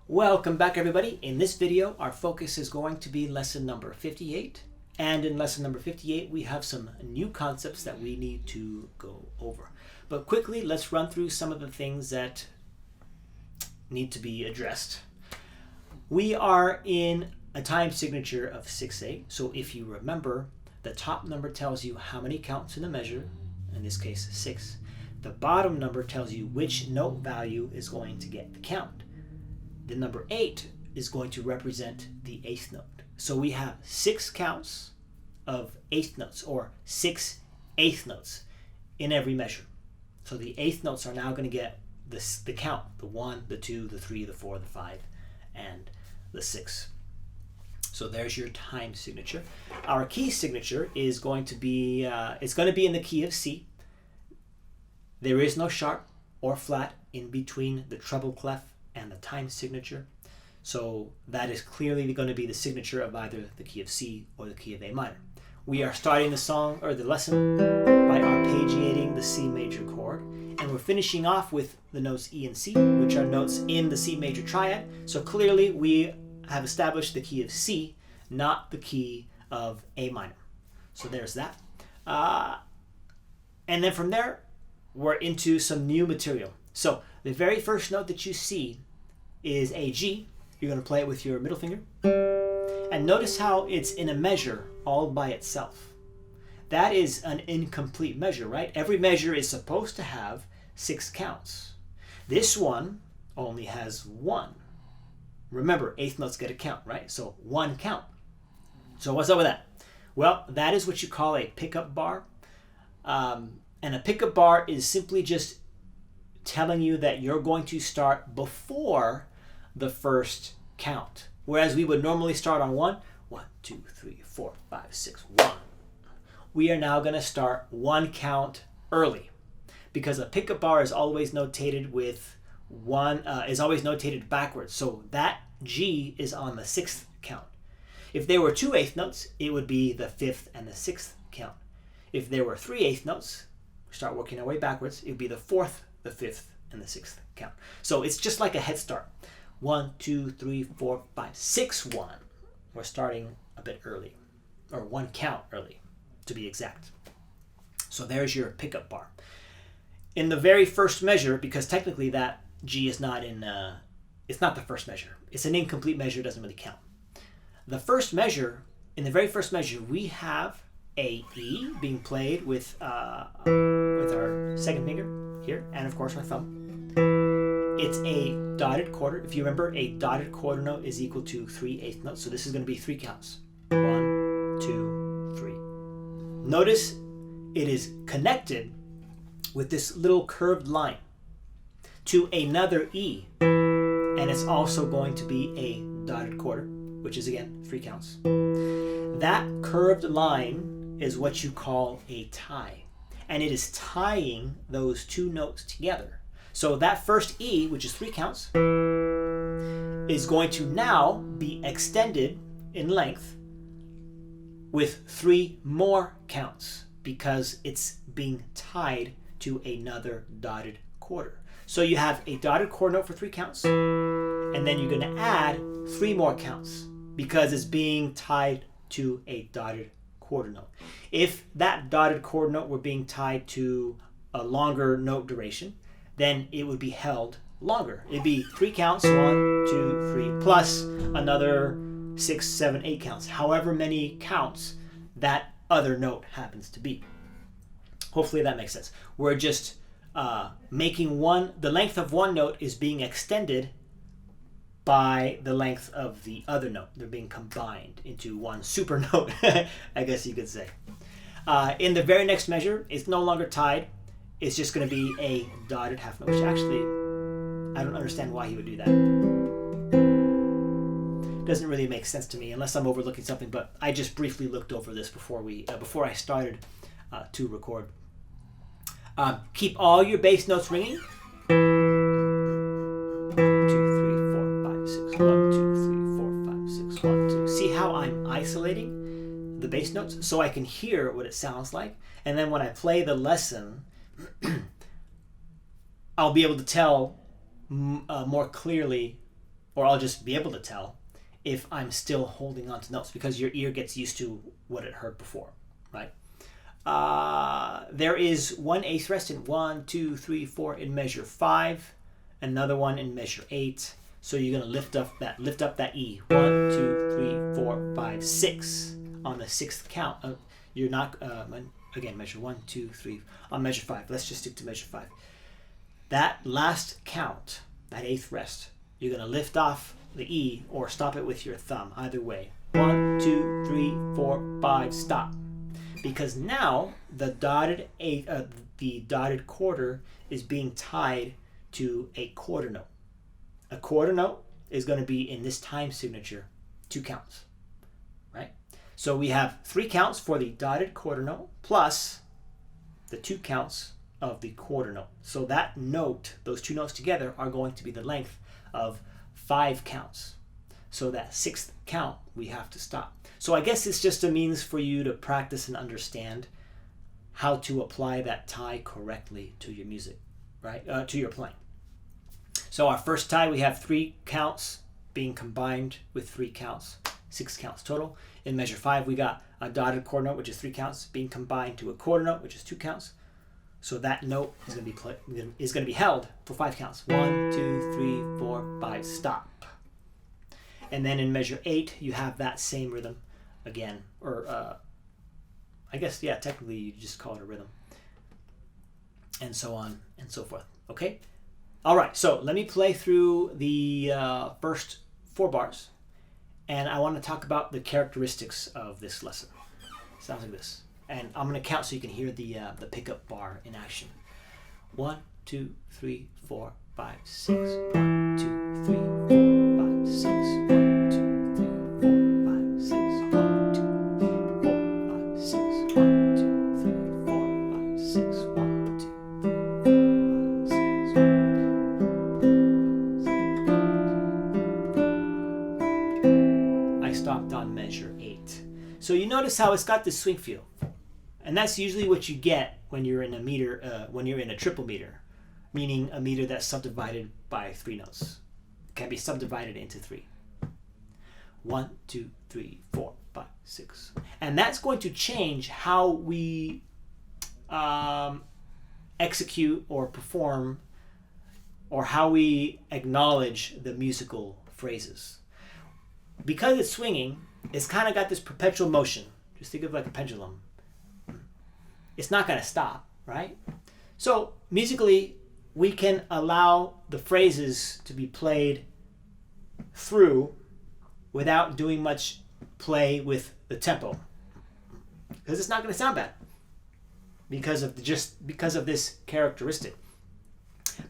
Welcome back, everybody. In this video, our focus is going to be lesson number 58. And in lesson number 58, we have some new concepts that we need to go over. But quickly, let's run through some of the things that need to be addressed. We are in a time signature of 6/8. So if you remember, the top number tells you how many counts in the measure, in this case 6. The bottom number tells you which note value is going to get the count. The number 8 is going to represent the eighth note. So we have 6 counts of eighth notes, or 6 eighth notes in every measure. So the eighth notes are now going to get the count, the 1, the 2, the 3, the 4, the 5, and the 6. So there's your time signature. Our key signature is going to be, it's going to be in the key of C. There is no sharp or flat in between the treble clef and the time signature. So that is clearly going to be the signature of either the key of C or the key of A minor. We are starting the song or the lesson by arpeggiating the C major chord, and we're finishing off with the notes E and C, which are notes in the C major triad. So clearly we have established the key of C, not the key of A minor. So there's that. And then from there, we're into some new material. So the very first note that you see is a G. You're going to play it with your middle finger. And notice how it's in a measure all by itself. That is an incomplete measure, right? Every measure is supposed to have 6 counts. This one only has 1. Remember, eighth notes get a count, right? So 1 count. So what's up with that? Well, that is what you call a pickup bar. And a pickup bar is simply just telling you that you're going to start before the first count. Whereas we would normally start on 1, 1, 2, 3, 4, 5, 6, 1. We are now going to start 1 count early, because a pickup bar is always notated with 1, is always notated backwards. So that G is on the 6th count. If there were 2 eighth notes, it would be the 5th and the 6th count. If there were 3 eighth notes, we start working our way backwards, it would be the 4th, the 5th, and the 6th count. So it's just like a head start. 1, 2, 3, 4, 5, 6, 1. We're starting a bit early, or 1 count early, to be exact. So there's your pickup bar. In the very first measure, because technically that G is not in, it's not the first measure. It's an incomplete measure, it doesn't really count. The first measure, in the very first measure, we have a E being played with our second finger here, and of course our thumb. It's a dotted quarter. If you remember, a dotted quarter note is equal to 3 eighth notes. So this is going to be 3 counts. 1, 2, 3. Notice it is connected with this little curved line to another E. And it's also going to be a dotted quarter, which is again 3 counts. That curved line is what you call a tie. And it is tying those 2 notes together. So that first E, which is 3 counts, is going to now be extended in length with 3 more counts, because it's being tied to another dotted quarter. So you have a dotted quarter note for 3 counts, and then you're going to add 3 more counts because it's being tied to a dotted quarter note. If that dotted quarter note were being tied to a longer note duration, then it would be held longer. It'd be 3 counts, 1, 2, 3, plus another 6, 7, 8 counts, however many counts that other note happens to be. Hopefully that makes sense. We're just making the length of one note is being extended by the length of the other note. They're being combined into one super note, I guess you could say. In the very next measure, it's no longer tied. It's just going to be a dotted half note, which actually, I don't understand why he would do that. Doesn't really make sense to me, unless I'm overlooking something, but I just briefly looked over this before I started to record. Keep all your bass notes ringing. 1, 2, 3, 4, 5, 6. 1, 2, 3, 4, 5, 6. 1, 2. See how I'm isolating the bass notes so I can hear what it sounds like, and then when I play the lesson, I'll be able to tell more clearly or I'll just be able to tell if I'm still holding on to notes, because your ear gets used to what it heard before, right? There is one eighth rest in 1, 2, 3, 4 in measure 5, another one in measure 8. So you're gonna lift up that E. 1, 2, 3, 4, 5, 6 on the sixth count. You're not again measure 1, 2, 3 on measure 5. Let's just stick to measure 5. That last count, that eighth rest, you're gonna lift off the E or stop it with your thumb. Either way. 1, 2, 3, 4, 5. Stop. Because now the dotted quarter is being tied to a quarter note. A quarter note is going to be in this time signature 2 counts, right? So we have 3 counts for the dotted quarter note plus the 2 counts of the quarter note. So that note, those 2 notes together, are going to be the length of 5 counts. So that 6th count, we have to stop. So I guess it's just a means for you to practice and understand how to apply that tie correctly to your music, right? To your playing. So our first tie, we have 3 counts being combined with 3 counts, 6 counts total. In measure 5, we got a dotted quarter note, which is 3 counts, being combined to a quarter note, which is 2 counts. So that note is going to be held for 5 counts. 1, 2, 3, 4, 5. Stop. And then in measure 8, you have that same rhythm again, or I guess, yeah, technically you just call it a rhythm, and so on and so forth. Okay? All right, so let me play through the first 4 bars, and I want to talk about the characteristics of this lesson. Sounds like this. And I'm going to count so you can hear the pickup bar in action. 1, 2, 3, 4, 5, 6. 1, 2, 3, 4, 5, 6. 1, 2, 3, 4, 5, 6. 1, 2, 3, 4, 5, 6. 1, 2, 3, 4, 5, 6. 1, 2, 3, 4, 5, 6. I stopped on measure 8. So you notice how it's got this swing feel. And that's usually what you get when you're in a meter, when you're in a triple meter, meaning a meter that's subdivided by 3 notes. It can be subdivided into 3. 1, 2, 3, 4, 5, 6. And that's going to change how we execute or perform, or how we acknowledge the musical phrases. Because it's swinging, it's kind of got this perpetual motion. Just think of it like a pendulum. It's not going to stop, right? So musically, we can allow the phrases to be played through without doing much play with the tempo, because it's not going to sound bad because of this characteristic.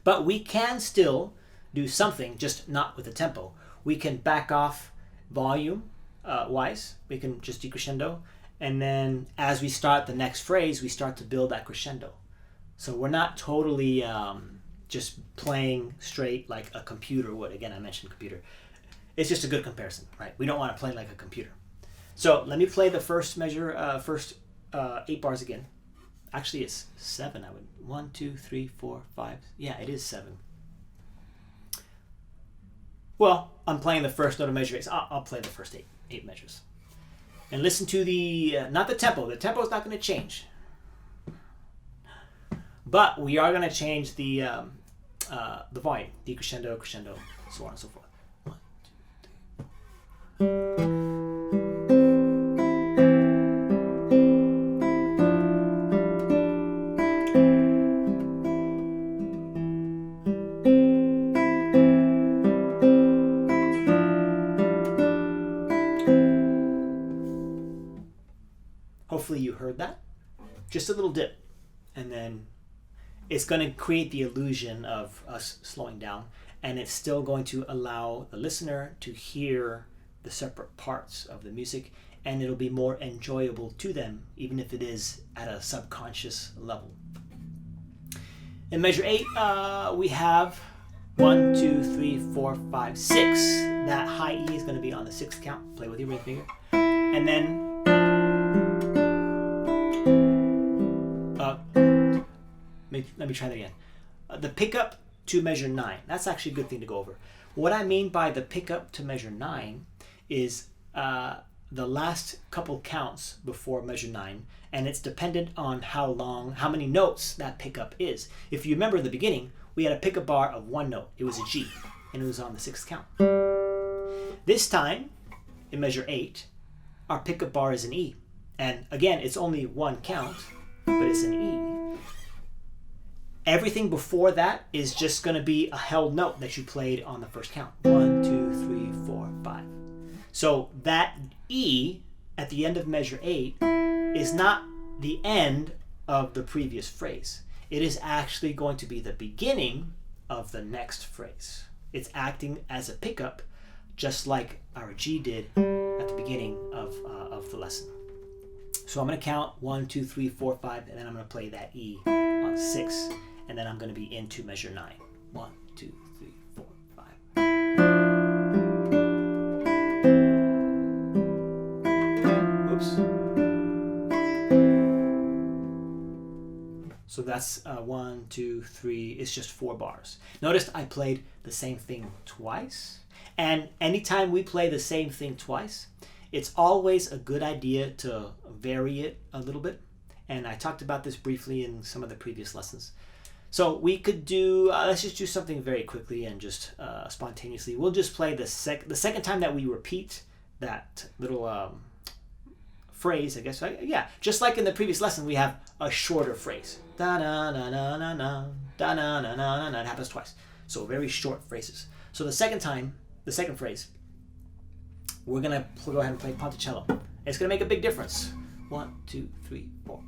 But we can still do something, just not with the tempo. We can back off volume wise. We can just decrescendo. And then as we start the next phrase, we start to build that crescendo. So we're not totally just playing straight like a computer would. Again, I mentioned computer. It's just a good comparison, right? We don't want to play like a computer. So let me play the first measure, 8 bars again. Actually, it's 7. 1, 2, 3, 4, 5. Yeah, it is 7. Well, I'm playing the first note of measure 8. So I'll play the first 8 measures. And listen to not the tempo. The tempo is not going to change. But we are going to change the volume. Decrescendo, crescendo, so on and so forth. 1, 2, 3. Hopefully you heard that. Just a little dip. And then it's going to create the illusion of us slowing down. And it's still going to allow the listener to hear the separate parts of the music. And it'll be more enjoyable to them, even if it is at a subconscious level. In measure 8, we have 1, 2, 3, 4, 5, 6. That high E is going to be on the 6th count. Play with your ring finger. And then let me try that again. The pickup to measure 9. That's actually a good thing to go over. What I mean by the pickup to measure 9 is the last couple counts before measure 9, and it's dependent on how many notes that pickup is. If you remember in the beginning, we had a pickup bar of 1 note. It was a G, and it was on the 6th count. This time, in measure 8, our pickup bar is an E. And again, it's only 1 count, but it's an E. Everything before that is just going to be a held note that you played on the first count. 1, 2, 3, 4, 5. So that E at the end of measure 8 is not the end of the previous phrase. It is actually going to be the beginning of the next phrase. It's acting as a pickup, just like our G did at the beginning of the lesson. So I'm going to count 1, 2, 3, 4, 5, and then I'm going to play that E on 6, and then I'm going to be into measure 9. 1, 2, 3, 4, 5. Oops. So that's 1, 2, 3. It's just 4 bars. Notice I played the same thing twice. And anytime we play the same thing twice, it's always a good idea to vary it a little bit. And I talked about this briefly in some of the previous lessons. So we could do, let's just do something very quickly and just spontaneously. We'll just play the second time that we repeat that little phrase, I guess. Right? Yeah, just like in the previous lesson, we have a shorter phrase. Da-na-na-na-na-na, da-na-na-na-na-na. It happens twice. So very short phrases. So the second time, the second phrase, we're going to go ahead and play Ponticello. It's going to make a big difference. 1, 2, 3, 4,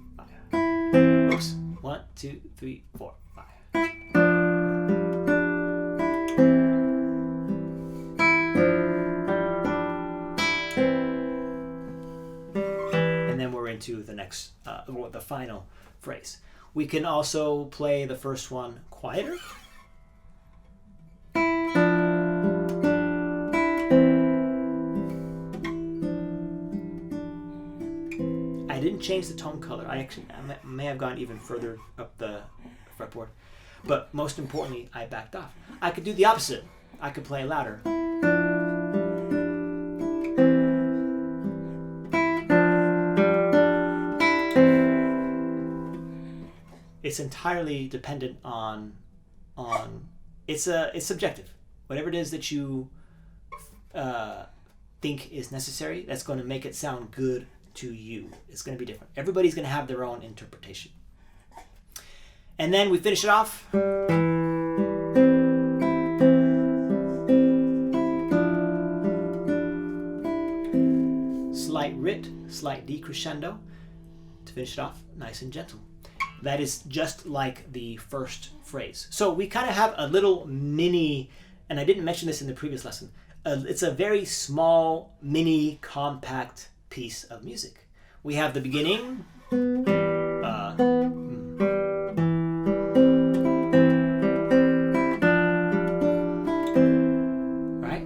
5. Oops. 1, 2, 3, 4, 5. And then we're into the next, the final phrase. We can also play the first one quieter. I didn't change the tone color. I may have gone even further up the fretboard. But most importantly, I backed off. I could do the opposite. I could play louder. It's entirely dependent on it's subjective. Whatever it is that you think is necessary, that's going to make it sound good to you. It's going to be different. Everybody's going to have their own interpretation. And then we finish it off. Slight rit, slight decrescendo to finish it off nice and gentle. That is just like the first phrase. So we kind of have a little mini, and I didn't mention this in the previous lesson, it's a very small, mini, compact piece of music. We have the beginning, right?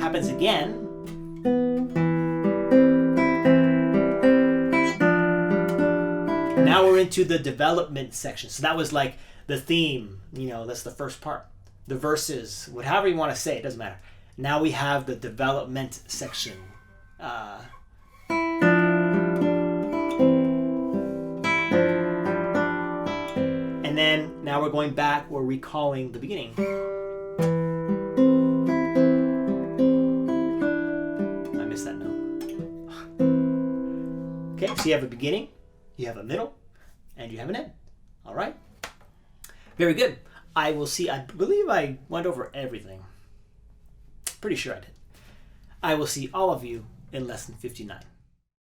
Happens again. Now we're into the development section. So that was like the theme, that's the first part. The verses, whatever you want to say, it doesn't matter. Now we have the development section. And then now we're going back, we're recalling the beginning. I missed that note. Okay, so you have a beginning, you have a middle, and you have an end. All right? Very good. I believe I went over everything. Pretty sure I did. I will see all of you in lesson 59.